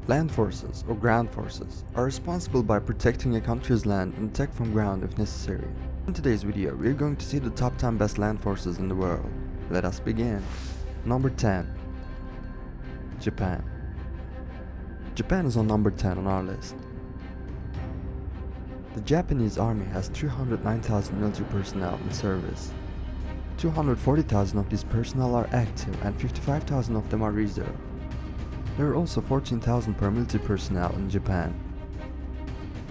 Land forces, or ground forces, are responsible by protecting a country's land and attack from ground if necessary. In today's video, we are going to see the top 10 best land forces in the world. Let us begin. Number 10. Japan. Japan is on number 10 on our list. The Japanese army has 309,000 military personnel in service. 240,000 of these personnel are active and 55,000 of them are reserve. There are also 14,000 paramilitary personnel in Japan.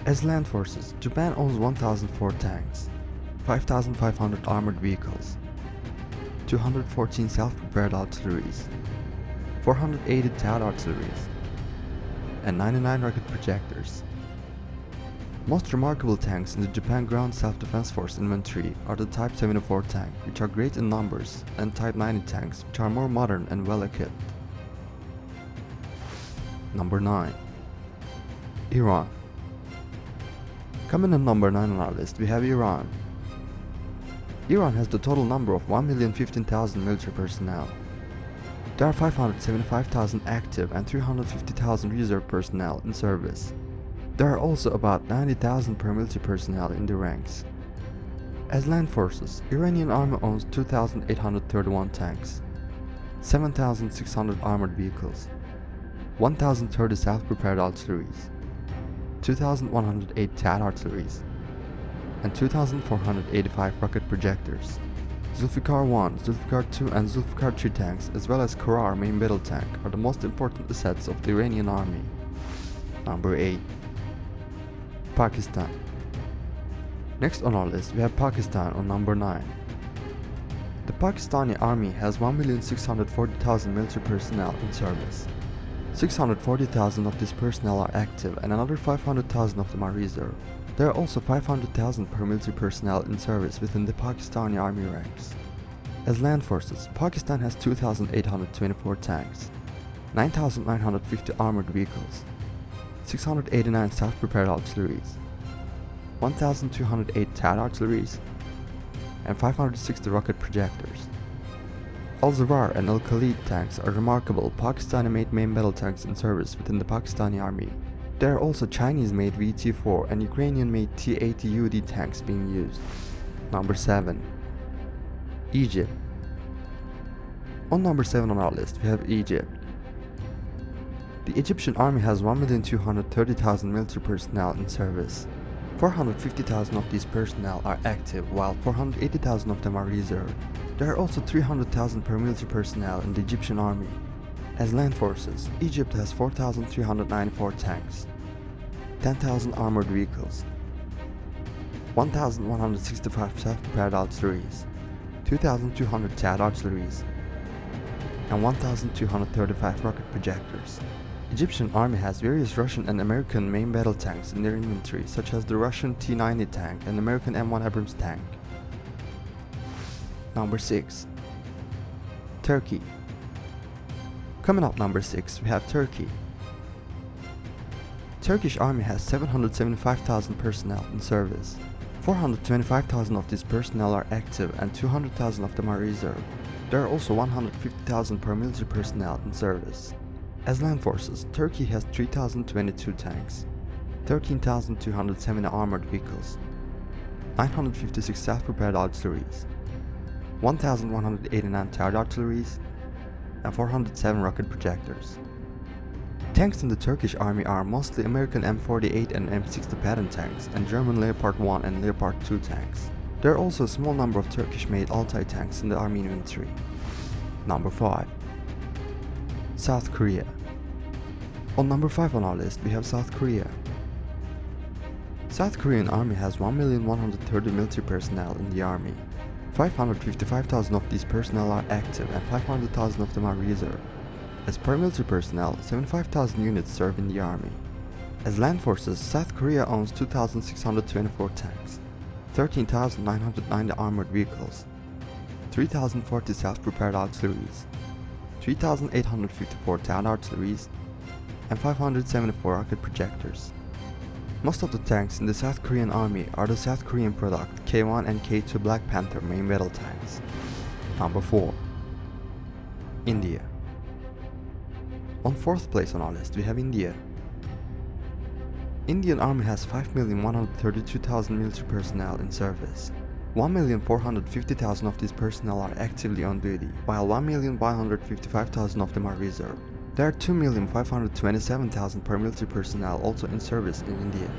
As land forces, Japan owns 1,004 tanks, 5,500 armored vehicles, 214 self-prepared artilleries, 480 TOW artilleries, and 99 rocket projectors. Most remarkable tanks in the Japan Ground Self-Defense Force inventory are the Type 74 tank, which are great in numbers, and Type 90 tanks, which are more modern and well equipped. Number 9. Iran. Coming in number 9 on our list, we have Iran. Iran has the total number of 1,015,000 military personnel. There are 575,000 active and 350,000 reserve personnel in service. There are also about 90,000 paramilitary personnel in the ranks. As land forces, Iranian army owns 2,831 tanks, 7,600 armored vehicles, 1,030 self-prepared artilleries, 2,108 TOW artilleries, and 2,485 rocket projectors. Zulfikar 1, Zulfikar 2 and Zulfikar 3 tanks, as well as Karar main battle tank, are the most important assets of the Iranian army. Number 8. Pakistan. Next on our list, we have Pakistan on number 9. The Pakistani army has 1,640,000 military personnel in service. 640,000 of these personnel are active and another 500,000 of them are reserve. There are also 500,000 paramilitary personnel in service within the Pakistani army ranks. As land forces, Pakistan has 2,824 tanks, 9,950 armored vehicles, 689 self-prepared artilleries, 1,208 TOW artilleries, and 560 rocket projectors. Al-Zawar and Al-Khalid tanks are remarkable Pakistani-made main battle tanks in service within the Pakistani army. There are also Chinese-made VT-4 and Ukrainian-made T-80UD tanks being used. Number 7. Egypt. On number 7 on our list, we have Egypt. The Egyptian army has 1,230,000 military personnel in service. 450,000 of these personnel are active, while 480,000 of them are reserve. There are also 300,000 paramilitary personnel in the Egyptian army. As land forces, Egypt has 4,394 tanks, 10,000 armored vehicles, 1,165 self-prepared artilleries, 2,200 TOW artilleries, and 1,235 rocket projectors. Egyptian army has various Russian and American main battle tanks in their inventory, such as the Russian T-90 tank and American M1 Abrams tank. Number 6. Turkey. Coming up number 6, we have Turkey. Turkish army has 775,000 personnel in service. 425,000 of these personnel are active and 200,000 of them are reserve. There are also 150,000 paramilitary personnel in service. As land forces, Turkey has 3,022 tanks, 13,270 armored vehicles, 956 self-prepared artilleries, 1,189 TOW artilleries, and 407 rocket projectors. Tanks in the Turkish army are mostly American M48 and M60 Patton tanks and German Leopard 1 and Leopard 2 tanks. There are also a small number of Turkish-made Altay tanks in the army inventory. Number 5. South Korea. On number 5 on our list, we have South Korea. South Korean army has 1,130,000 military personnel in the army. 555,000 of these personnel are active and 500,000 of them are reserve. As paramilitary personnel, 75,000 units serve in the army. As land forces, South Korea owns 2,624 tanks, 13,990 armored vehicles, 3,040 self-prepared artilleries, 3,854 TOW artilleries, and 574 rocket projectors. Most of the tanks in the South Korean army are the South Korean product K1 and K2 Black Panther main battle tanks. Number 4. India. On fourth place on our list, we have India. Indian Army has 5,132,000 military personnel in service. 1,450,000 of these personnel are actively on duty, while 1,155,000 of them are reserve. There are 2,527,000 paramilitary personnel also in service in India.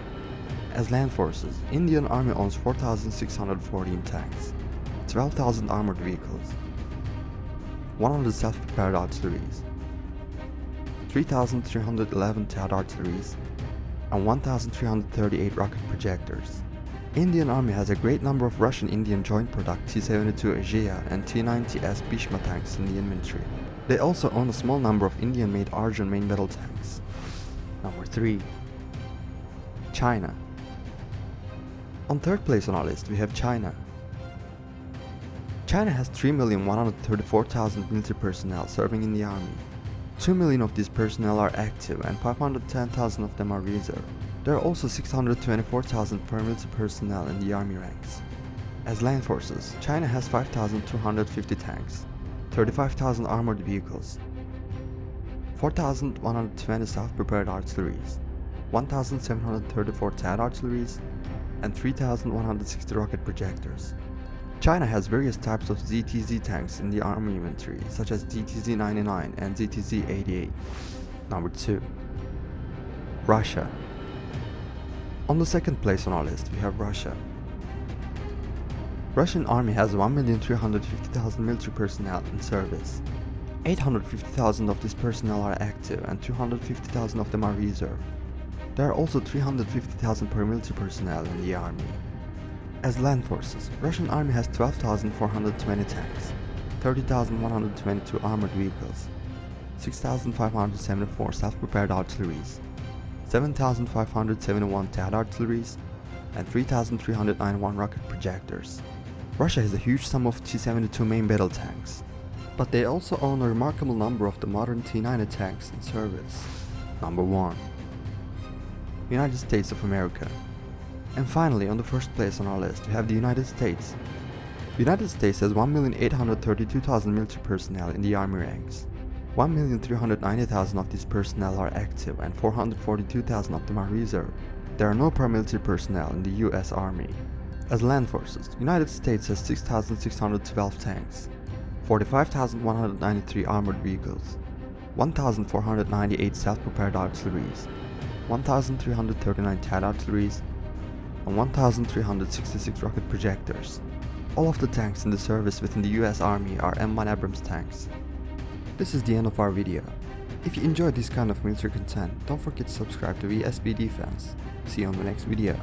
As land forces, Indian Army owns 4,614 tanks, 12,000 armored vehicles, 100 self-propelled artilleries, 3,311 THAAD artilleries, and 1,338 rocket projectors. Indian Army has a great number of Russian-Indian joint product T-72 Azhia and T-90S Bhishma tanks in the inventory. They also own a small number of Indian-made Arjun main battle tanks. Number 3. China. On third place on our list, we have China. China has 3,134,000 military personnel serving in the army. 2 million of these personnel are active and 510,000 of them are reserve. There are also 624,000 paramilitary personnel in the army ranks. As land forces, China has 5,250 tanks, 35,000 armored vehicles, 4,120 self-prepared artilleries, 1,734 THAAD artilleries, and 3,160 rocket projectors. China has various types of ZTZ tanks in the army inventory, such as ZTZ-99 and ZTZ-88. Number 2. Russia. On the second place on our list, we have Russia. Russian army has 1,350,000 military personnel in service. 850,000 of this personnel are active and 250,000 of them are reserve. There are also 350,000 paramilitary personnel in the army. As land forces, Russian army has 12,420 tanks, 30,122 armored vehicles, 6,574 self-prepared artilleries, 7,571 THAAD artilleries, and 3,391 rocket projectors. Russia has a huge sum of T-72 main battle tanks, but they also own a remarkable number of the modern T-90 tanks in service. Number 1. United States of America. And finally, on the first place on our list, we have the United States. The United States has 1,832,000 military personnel in the army ranks. 1,390,000 of these personnel are active and 442,000 of them are reserve. There are no paramilitary personnel in the US Army. As land forces, the United States has 6,612 tanks, 45,193 armored vehicles, 1,498 self-prepared artilleries, 1,339 THAAD artilleries, and 1,366 rocket projectors. All of the tanks in the service within the US Army are M1 Abrams tanks. This is the end of our video. If you enjoyed this kind of military content, don't forget to subscribe to VSB Defense. See you on the next video.